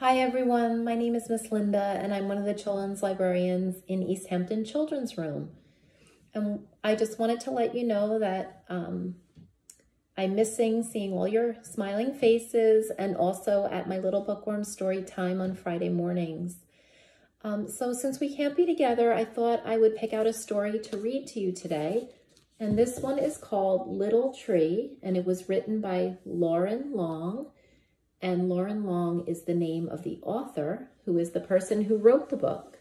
Hi everyone, my name is Miss Linda and I'm one of the children's librarians in East Hampton Children's Room. And I just wanted to let you know that I'm missing seeing all your smiling faces and also at my Little Bookworm story time on Friday mornings. So since we can't be together, I thought I would pick out a story to read to you today. And this one is called Little Tree, and it was written by Lauren Long. And Lauren Long is the name of the author, who is the person who wrote the book.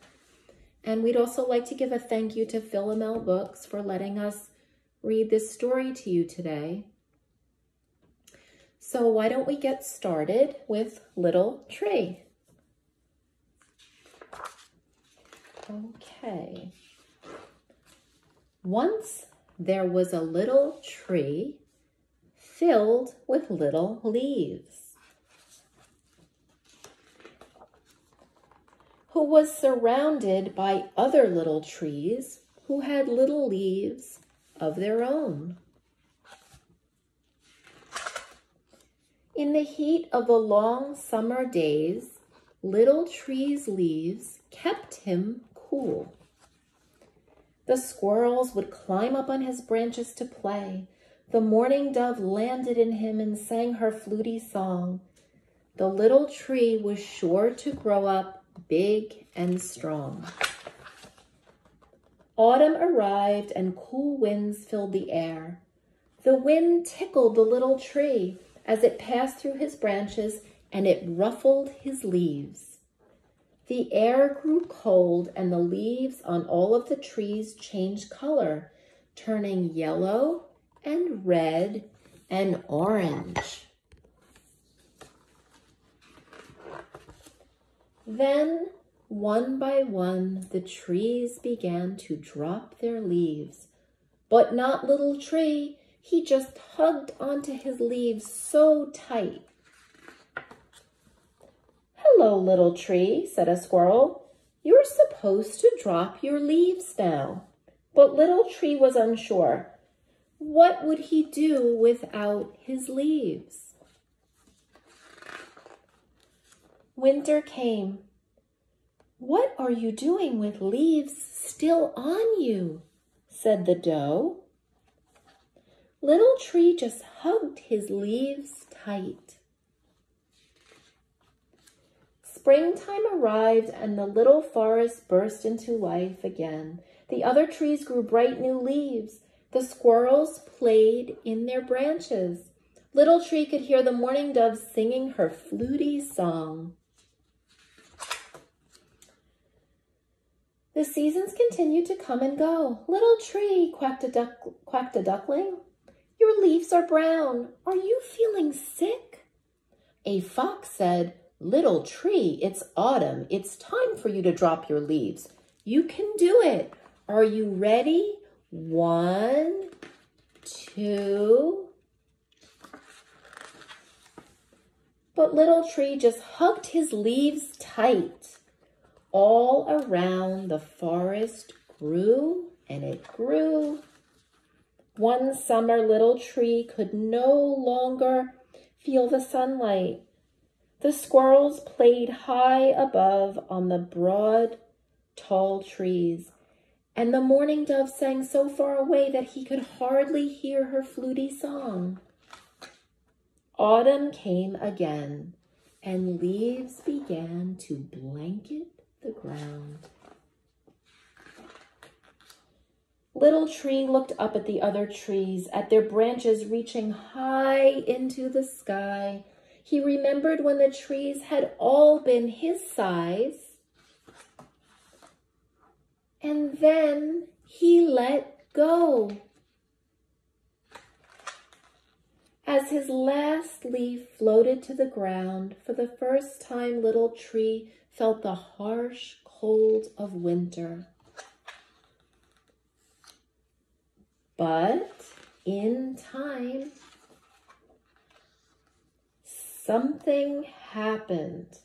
And we'd also like to give a thank you to Philomel Books for letting us read this story to you today. So why don't we get started with Little Tree? Okay. Once there was a little tree filled with little leaves, who was surrounded by other little trees who had little leaves of their own. In the heat of the long summer days, Little Tree's leaves kept him cool. The squirrels would climb up on his branches to play. The mourning dove landed in him and sang her fluty song. The little tree was sure to grow up big and strong. Autumn arrived and cool winds filled the air. The wind tickled the little tree as it passed through his branches, and it ruffled his leaves. The air grew cold and the leaves on all of the trees changed color, turning yellow and red and orange. Then, one by one, the trees began to drop their leaves. But not Little Tree. He just hugged onto his leaves so tight. "Hello, Little Tree," said a squirrel. "You're supposed to drop your leaves now." But Little Tree was unsure. What would he do without his leaves? Winter came. "What are you doing with leaves still on you?" said the doe. Little Tree just hugged his leaves tight. Springtime arrived and the little forest burst into life again. The other trees grew bright new leaves. The squirrels played in their branches. Little Tree could hear the mourning dove singing her fluty song. The seasons continued to come and go. "Little Tree," quacked a duckling, "your leaves are brown. Are you feeling sick?" A fox said, "Little Tree, it's autumn. It's time for you to drop your leaves. You can do it. Are you ready? 1, 2. But Little Tree just hugged his leaves tight. All around the forest grew and it grew. One summer, Little Tree could no longer feel the sunlight. The squirrels played high above on the broad, tall trees, and the mourning dove sang so far away that he could hardly hear her fluty song. Autumn came again, and leaves began to blanket the ground. Little Tree looked up at the other trees, at their branches reaching high into the sky. He remembered when the trees had all been his size. And then he let go. As his last leaf floated to the ground, for the first time, Little Tree felt the harsh cold of winter. But in time, something happened.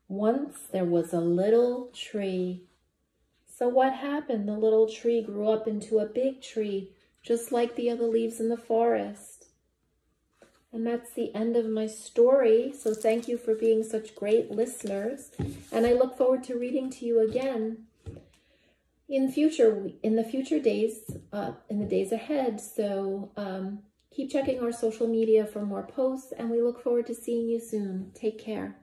Once there was a little tree. So what happened? The little tree grew up into a big tree, just like the other leaves in the forest. And that's the end of my story. So thank you for being such great listeners. And I look forward to reading to you again in the future days, in the days ahead. So keep checking our social media for more posts, and we look forward to seeing you soon. Take care.